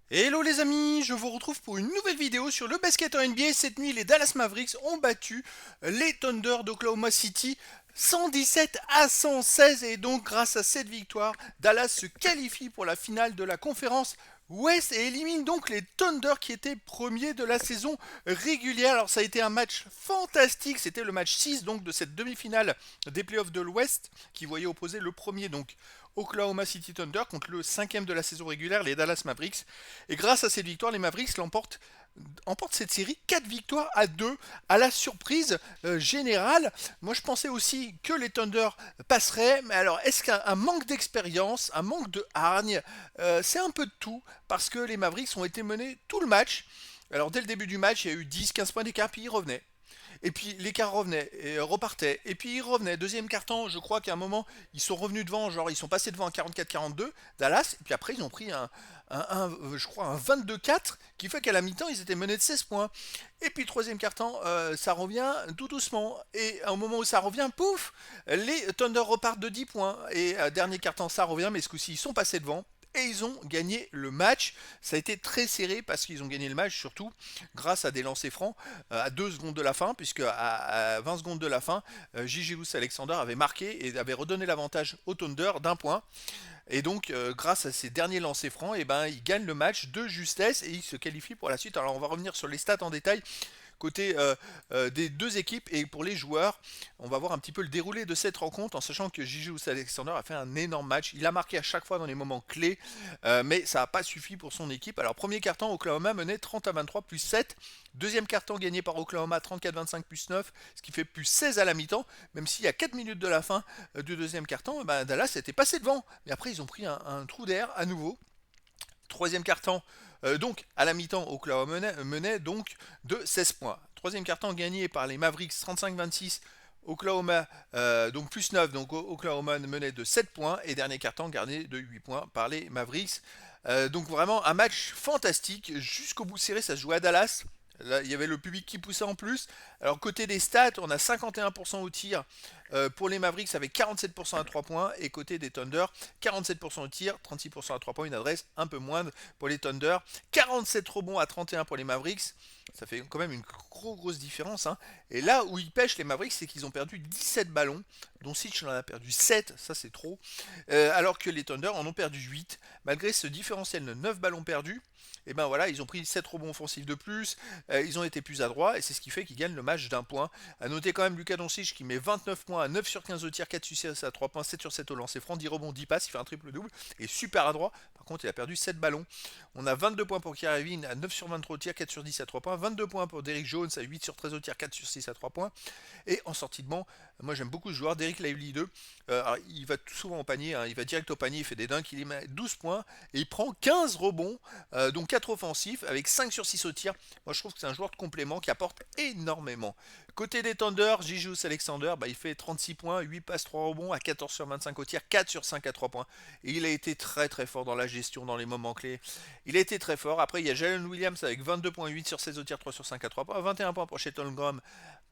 Hello les amis, je vous retrouve pour une nouvelle vidéo sur le basket en NBA. Cette nuit, les Dallas Mavericks ont battu les Thunder d'Oklahoma City 117 à 116 et donc grâce à cette victoire, Dallas se qualifie pour la finale de la conférence Ouest et élimine donc les Thunder qui étaient premiers de la saison régulière. Alors ça a été un match fantastique, c'était le match 6 donc de cette demi-finale des playoffs de l'Ouest qui voyait opposer le premier donc Oklahoma City Thunder contre le cinquième de la saison régulière, les Dallas Mavericks. Et grâce à cette victoire, les Mavericks emportent cette série 4 victoires à 2 à la surprise générale. Moi je pensais aussi que les Thunder passeraient, mais alors est-ce qu'un manque d'expérience, un manque de hargne, c'est un peu de tout, parce que les Mavericks ont été menés tout le match. Alors dès le début du match, il y a eu 10-15 points d'écart, puis ils revenaient. Et puis l'écart revenait, et repartait. Et puis ils revenaient. Deuxième carton, je crois qu'à un moment, ils sont revenus devant, genre ils sont passés devant un 44-42, Dallas. Et puis après, ils ont pris je crois un 22-4, qui fait qu'à la mi-temps, ils étaient menés de 16 points. Et puis troisième carton, ça revient tout doucement. Et au moment où ça revient, pouf, les Thunder repartent de 10 points. Et dernier carton, ça revient, mais ce coup-ci, ils sont passés devant et ils ont gagné le match. Ça a été très serré parce qu'ils ont gagné le match surtout grâce à des lancers francs à 2 secondes de la fin, puisque à 20 secondes de la fin, Gigi Alexander avait marqué et avait redonné l'avantage au Thunder d'un point. Et donc, grâce à ces derniers lancers francs, eh ben, ils gagnent le match de justesse et ils se qualifient pour la suite. Alors, on va revenir sur les stats en détail côté des deux équipes et pour les joueurs. On va voir un petit peu le déroulé de cette rencontre en sachant que Gigi Alexander a fait un énorme match. Il a marqué à chaque fois dans les moments clés, mais ça n'a pas suffi pour son équipe. Alors premier carton, Oklahoma menait 30 à 23 plus 7. Deuxième carton gagné par Oklahoma 34-25 plus 9, ce qui fait plus 16 à la mi-temps. Même s'il y a 4 minutes de la fin du deuxième carton, ben Dallas était passé devant. Mais après ils ont pris un trou d'air à nouveau. Troisième carton, donc à la mi-temps, Oklahoma menait donc de 16 points. Troisième carton gagné par les Mavericks 35-26. Oklahoma, donc plus 9, donc Oklahoma menait de 7 points. Et dernier carton gagné de 8 points par les Mavericks. Donc vraiment un match fantastique. Jusqu'au bout serré, ça se jouait à Dallas. Là, il y avait le public qui poussait en plus. Alors, côté des stats, on a 51% au tir pour les Mavericks avec 47% à 3 points. Et côté des Thunder, 47% au tir, 36% à 3 points. Une adresse un peu moindre pour les Thunder. 47 rebonds à 31 pour les Mavericks. Ça fait quand même une grosse différence, hein. Et là où ils pêchent les Mavericks, c'est qu'ils ont perdu 17 ballons, dont Sitch en a perdu 7, ça c'est trop. Alors que les Thunder en ont perdu 8. Malgré ce différentiel de 9 ballons perdus, et ben voilà, ils ont pris 7 rebonds offensifs de plus, ils ont été plus adroits et c'est ce qui fait qu'ils gagnent le match d'un point. À noter quand même Luka Doncic qui met 29 points à 9 sur 15 au tir, 4 sur 6 à 3 points, 7 sur 7 au lancer franc, 10 rebonds, 10 passes, il fait un triple-double et super adroit. Par contre, il a perdu 7 ballons. On a 22 points pour Kyrie Irving à 9 sur 23 au tir, 4 sur 10 à 3 points, 22 points pour Derrick Jones à 8 sur 13 au tir, 4 sur 6 à 3 points. Et en sortie de banc, moi j'aime beaucoup ce joueur, Derrick Lively 2. Il va tout souvent au panier, hein, il va direct au panier, il fait des dunks, il y met 12 points et il prend 15 rebonds, donc 4 offensifs avec 5 sur 6 au tir. Moi je trouve que c'est un joueur de complément qui apporte énormément. Côté des Thunder, Gigi Alexander, il fait 36 points, 8 passes, 3 rebonds à 14 sur 25 au tir, 4 sur 5 à 3 points. Et il a été très fort dans la gestion, dans les moments clés. Il a été très fort. Après, il y a Jalen Williams avec 22 points, 8 sur 16 au tir, 3 sur 5 à 3 points. 21 points pour Shelton Grom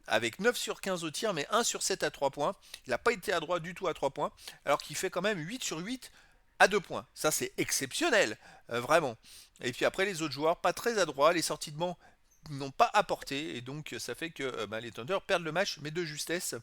avec 9 sur 15 au tir, mais 1 sur 7 à 3 points. Il n'a pas été adroit du tout à 3 points, alors qu'il fait quand même 8 sur 8 à 2 points. Ça, c'est exceptionnel, vraiment. Et puis après, les autres joueurs, pas très adroits. Les sorties de banc n'ont pas apporté et donc ça fait que les Thunder perdent le match mais de justesse.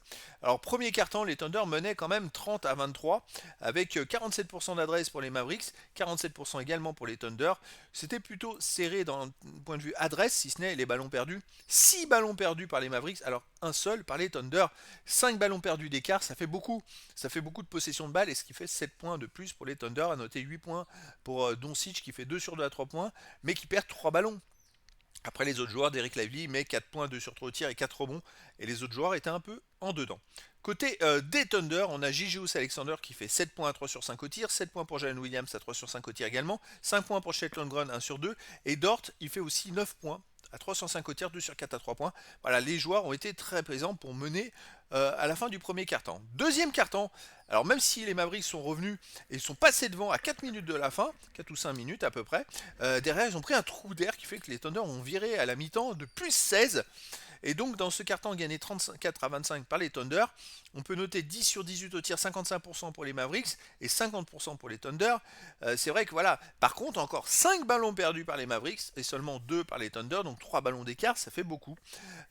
Alors premier carton, les Thunder menaient quand même 30 à 23 avec 47% d'adresse pour les Mavericks, 47% également pour les Thunder. C'était plutôt serré d'un point de vue adresse si ce n'est les ballons perdus. 6 ballons perdus par les Mavericks alors un seul par les Thunder. 5 ballons perdus d'écart, ça fait beaucoup. Ça fait beaucoup de possession de balles et ce qui fait 7 points de plus pour les Thunder. À noter 8 points pour Doncic qui fait 2 sur 2 à 3 points mais qui perd 3 ballons. Après les autres joueurs, Derek Lively met 4 points, 2 sur 3 au tir et 4 rebonds. Et les autres joueurs étaient un peu en dedans. Côté des Thunder, on a Gigi Alexander qui fait 7 points à 3 sur 5 au tir, 7 points pour Jalen Williams à 3 sur 5 au tir également, 5 points pour Shelton Grun 1 sur 2, et Dort il fait aussi 9 points à 3 sur 5 au tir, 2 sur 4 à 3 points. Voilà, les joueurs ont été très présents pour mener à la fin du premier quart-temps. Deuxième quart-temps, alors même si les Mavericks sont revenus et sont passés devant à 4 minutes de la fin, 4 ou 5 minutes à peu près, derrière ils ont pris un trou d'air qui fait que les Thunder ont viré à la mi-temps de plus 16 Et donc dans ce carton gagné 34 à 25 par les Thunder, on peut noter 10 sur 18 au tir, 55% pour les Mavericks et 50% pour les Thunder. C'est vrai que voilà, par contre encore 5 ballons perdus par les Mavericks et seulement 2 par les Thunder, donc 3 ballons d'écart, ça fait beaucoup.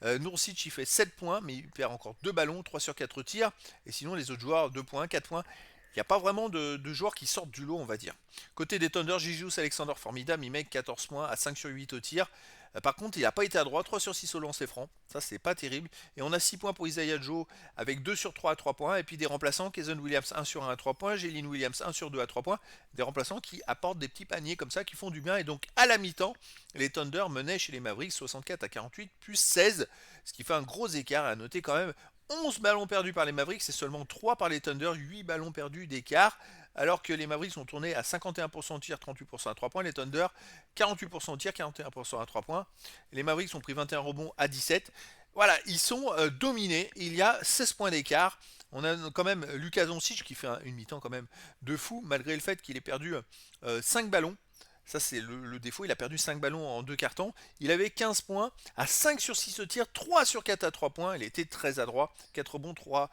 Nurkic il fait 7 points, mais il perd encore 2 ballons, 3 sur 4 tirs, et sinon les autres joueurs 2 points, 4 points. Il n'y a pas vraiment de joueurs qui sortent du lot, on va dire. Côté des Thunder, Gigius Alexander formidable, il met 14 points à 5 sur 8 au tir. Par contre, il n'a pas été à droit, 3 sur 6 au lancer franc. Ça, c'est pas terrible. Et on a 6 points pour Isaiah Joe avec 2 sur 3 à 3 points. Et puis des remplaçants, Kayson Williams 1 sur 1 à 3 points, Jalen Williams 1 sur 2 à 3 points. Des remplaçants qui apportent des petits paniers comme ça, qui font du bien. Et donc, à la mi-temps, les Thunder menaient chez les Mavericks 64 à 48 plus 16. Ce qui fait un gros écart. À noter quand même 11 ballons perdus par les Mavericks et seulement 3 par les Thunder, 8 ballons perdus d'écart, alors que les Mavericks ont tourné à 51% au tir, 38% à 3 points, les Thunder 48% au tir, 41% à 3 points. Les Mavericks ont pris 21 rebonds à 17. Voilà, ils sont dominés, il y a 16 points d'écart. On a quand même Luka Doncic qui fait une mi-temps quand même de fou, malgré le fait qu'il ait perdu 5 ballons. Ça, c'est le défaut. Il a perdu 5 ballons en 2 cartons. Il avait 15 points à 5 sur 6 au tir, 3 sur 4 à 3 points. Il était très adroit. 4 rebonds, 3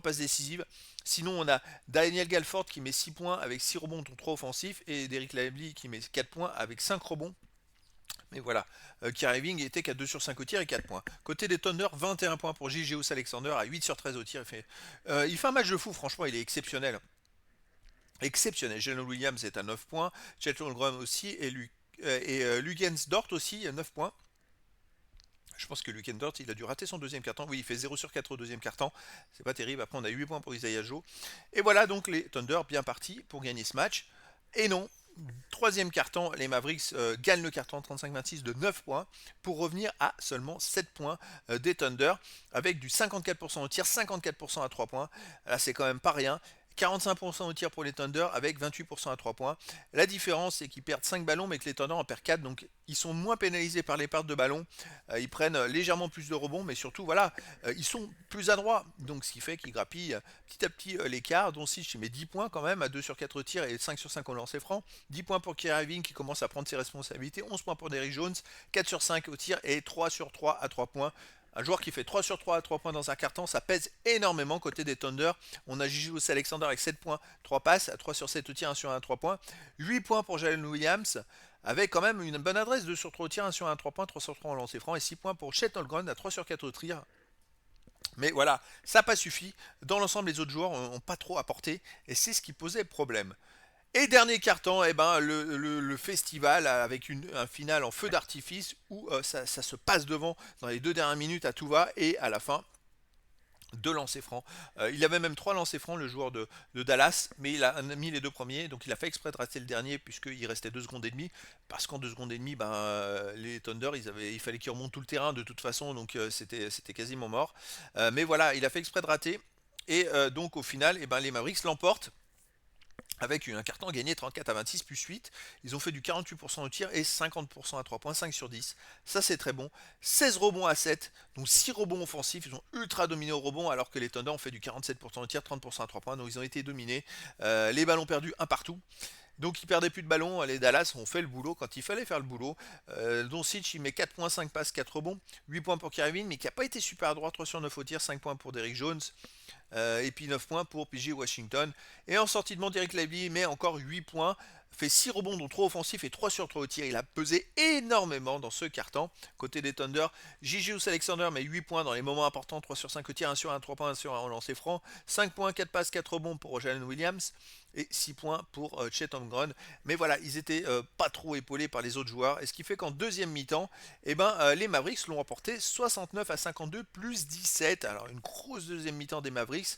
passes décisives. Sinon, on a Daniel Galford qui met 6 points avec 6 rebonds, dont 3 offensifs. Et Derrick Lively qui met 4 points avec 5 rebonds. Mais voilà, Kyrie Irving était qu'à 2 sur 5 au tir et 4 points. Côté des Thunder, 21 points pour Gigius Alexander à 8 sur 13 au tir. Il fait un match de fou, franchement, il est exceptionnel. Exceptionnel. Jalen Williams est à 9 points, Chet Holmgren aussi, et Lugens Dort aussi à 9 points. Je pense que Lugens Dort, il a dû rater son deuxième carton. Oui, il fait 0 sur 4 au deuxième carton. C'est pas terrible. Après, on a 8 points pour Isaiah Joe. Et voilà donc les Thunder bien partis pour gagner ce match. Et non, troisième carton, les Mavericks gagnent le carton 35-26 de 9 points pour revenir à seulement 7 points des Thunder avec du 54% au tir, 54% à 3 points. Là, c'est quand même pas rien. 45% au tir pour les Thunder avec 28% à 3 points. La différence, c'est qu'ils perdent 5 ballons, mais que les Thunder en perdent 4. Donc, ils sont moins pénalisés par les pertes de ballons. Ils prennent légèrement plus de rebonds, mais surtout, voilà, ils sont plus adroits. Donc, ce qui fait qu'ils grappillent petit à petit l'écart. Doncic, il met 10 points quand même, à 2 sur 4 tirs et 5 sur 5 au lancer franc. 10 points pour Kyrie Irving qui commence à prendre ses responsabilités. 11 points pour Derrick Jones. 4 sur 5 au tir et 3 sur 3 à 3 points. Un joueur qui fait 3 sur 3 à 3 points dans un carton, ça pèse énormément côté des Thunder. On a Gigius Alexander avec 7 points, 3 passes, à 3 sur 7 au tir, 1 sur 1 à 3 points. 8 points pour Jalen Williams, avec quand même une bonne adresse, 2 sur 3 au tir, 1 sur 1 à 3 points, 3 sur 3 en lancer franc, et 6 points pour Chet Holmgren à 3 sur 4 au tir. Mais voilà, ça n'a pas suffi. Dans l'ensemble, les autres joueurs n'ont pas trop apporté, et c'est ce qui posait problème. Et dernier carton, eh ben, le festival avec un final en feu d'artifice où ça se passe devant dans les 2 dernières minutes à tout va et à la fin, 2 lancers francs. Il avait même 3 lancers francs, le joueur de Dallas, mais il a mis les 2 premiers, donc il a fait exprès de rater le dernier puisqu'il restait 2 secondes et demie, parce qu'en 2 secondes et demie, ben, les Thunder, il fallait qu'ils remontent tout le terrain de toute façon, donc c'était quasiment mort. Mais voilà, il a fait exprès de rater, et donc au final, eh ben, les Mavericks l'emportent avec un carton gagné 34 à 26 plus 8. Ils ont fait du 48% au tir et 50% à 3 points, 5 sur 10. Ça c'est très bon. 16 rebonds à 7, donc 6 rebonds offensifs. Ils ont ultra dominé au rebond alors que les Thunder ont fait du 47% au tir, 30% à 3 points. Donc ils ont été dominés. Les ballons perdus un partout. Donc ils perdaient plus de ballons, les Dallas ont fait le boulot quand il fallait faire le boulot. Doncic il met 4 points, 5 passes, 4 rebonds, 8 points pour Kyrie Irving, mais qui n'a pas été super à droite, 3 sur 9 au tir, 5 points pour Derrick Jones, et puis 9 points pour PJ Washington. Et en sortie de banc, Derrick Lively met encore 8 points, fait 6 rebonds dont 3 offensifs et 3 sur 3 au tir. Il a pesé énormément dans ce carton. Côté des Thunder, Gigius Alexander met 8 points dans les moments importants, 3 sur 5 au tir, 1 sur 1, 3 points, 1 sur 1 en lancer franc, 5 points, 4 passes, 4 rebonds pour Jalen Williams et 6 points pour Chet Holmgren. Mais voilà, ils étaient pas trop épaulés par les autres joueurs. Et ce qui fait qu'en deuxième mi-temps, eh ben, les Mavericks l'ont emporté 69 à 52 plus 17. Alors une grosse deuxième mi-temps des Mavericks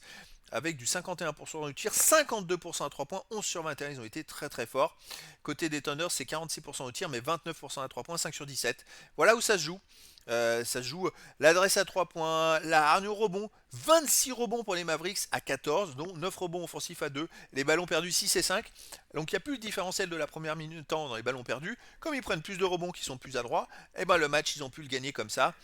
avec du 51% du tir, 52% à 3 points, 11 sur 21, ils ont été très très forts. Côté des Thunder, c'est 46% au tir, mais 29% à 3 points, 5 sur 17. Voilà où ça se joue. Ça se joue l'adresse à 3 points, la hargne au rebond, 26 rebonds pour les Mavericks à 14, dont 9 rebonds offensifs à 2, les ballons perdus 6 et 5. Donc il n'y a plus le différentiel de la première minute temps dans les ballons perdus. Comme ils prennent plus de rebonds qui sont plus adroits, et ben le match ils ont pu le gagner comme ça.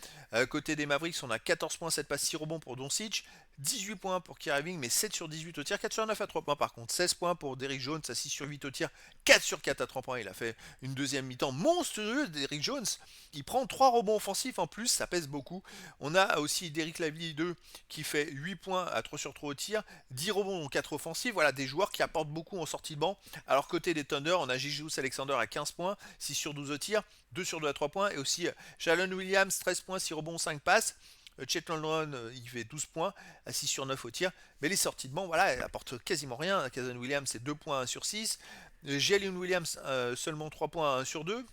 Côté des Mavericks, on a 14 points, 7 passes, 6 rebonds pour Doncic, 18 points pour Kyrie Irving, mais 7 sur 18 au tir, 4 sur 9 à 3 points par contre, 16 points pour Derrick Jones à 6 sur 8 au tir, 4 sur 4 à 3 points. Il a fait une deuxième mi-temps monstrueuse. Derrick Jones, il prend 3 rebonds offensifs offensif en plus, ça pèse beaucoup. On a aussi Derrick Lively 2 qui fait 8 points à 3 sur 3 au tir, 10 rebonds, 4 offensifs. Voilà, des joueurs qui apportent beaucoup en sortie de banc. Alors côté des Thunder, on a Gigi Alexander à 15 points, 6 sur 12 au tir, 2 sur 2 à 3 points. Et aussi Jalen Williams, 13 points, 6 rebonds, 5 passes. Chet London, il fait 12 points, à 6 sur 9 au tir. Mais les sorties de banc, voilà, elles apportent quasiment rien. Kazan Williams, c'est 2 points, 1 sur 6. Jalen Williams, seulement 3 points, 1 sur 2.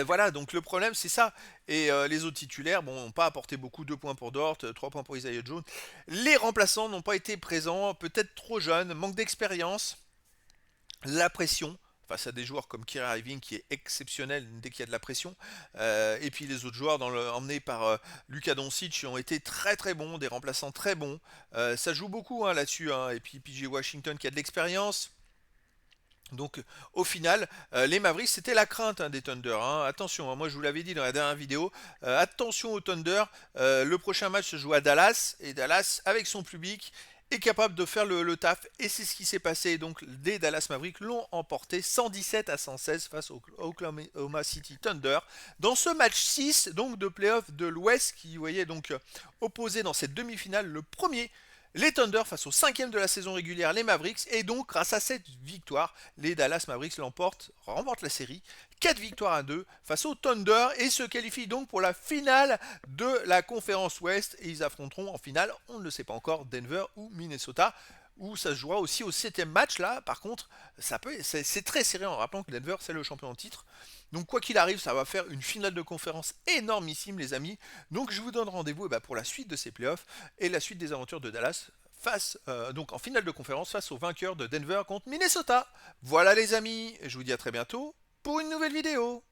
Voilà, donc le problème c'est ça. Et les autres titulaires, bon, n'ont pas apporté beaucoup. 2 points pour Dort, 3 points pour Isaiah Jones. Les remplaçants n'ont pas été présents, peut-être trop jeunes, manque d'expérience, la pression face à des joueurs comme Kyrie Irving qui est exceptionnel dès qu'il y a de la pression. Et puis les autres joueurs emmenés par Luka Doncic ont été très très bons, des remplaçants très bons. Ça joue beaucoup hein, là-dessus. Hein. Et puis PJ Washington qui a de l'expérience. Donc au final, les Mavericks c'était la crainte hein, des Thunder. Hein. Attention, hein, moi je vous l'avais dit dans la dernière vidéo, attention aux Thunder. Le prochain match se joue à Dallas et Dallas avec son public est capable de faire le taf et c'est ce qui s'est passé. Donc les Dallas Mavericks l'ont emporté 117 à 116 face au Oklahoma City Thunder dans ce match 6 donc de playoff de l'Ouest qui voyait donc opposé dans cette demi-finale le premier les Thunder face au 5e de la saison régulière, les Mavericks, et donc grâce à cette victoire, les Dallas Mavericks remportent la série, 4 victoires à 2 face aux Thunder et se qualifient donc pour la finale de la conférence Ouest et ils affronteront en finale, on ne le sait pas encore, Denver ou Minnesota où ça se jouera aussi au 7e match là. Par contre, c'est très serré en rappelant que Denver c'est le champion en titre. Donc quoi qu'il arrive, ça va faire une finale de conférence énormissime les amis. Donc je vous donne rendez-vous pour la suite de ces playoffs et la suite des aventures de Dallas donc en finale de conférence face au vainqueur de Denver contre Minnesota. Voilà les amis, je vous dis à très bientôt pour une nouvelle vidéo.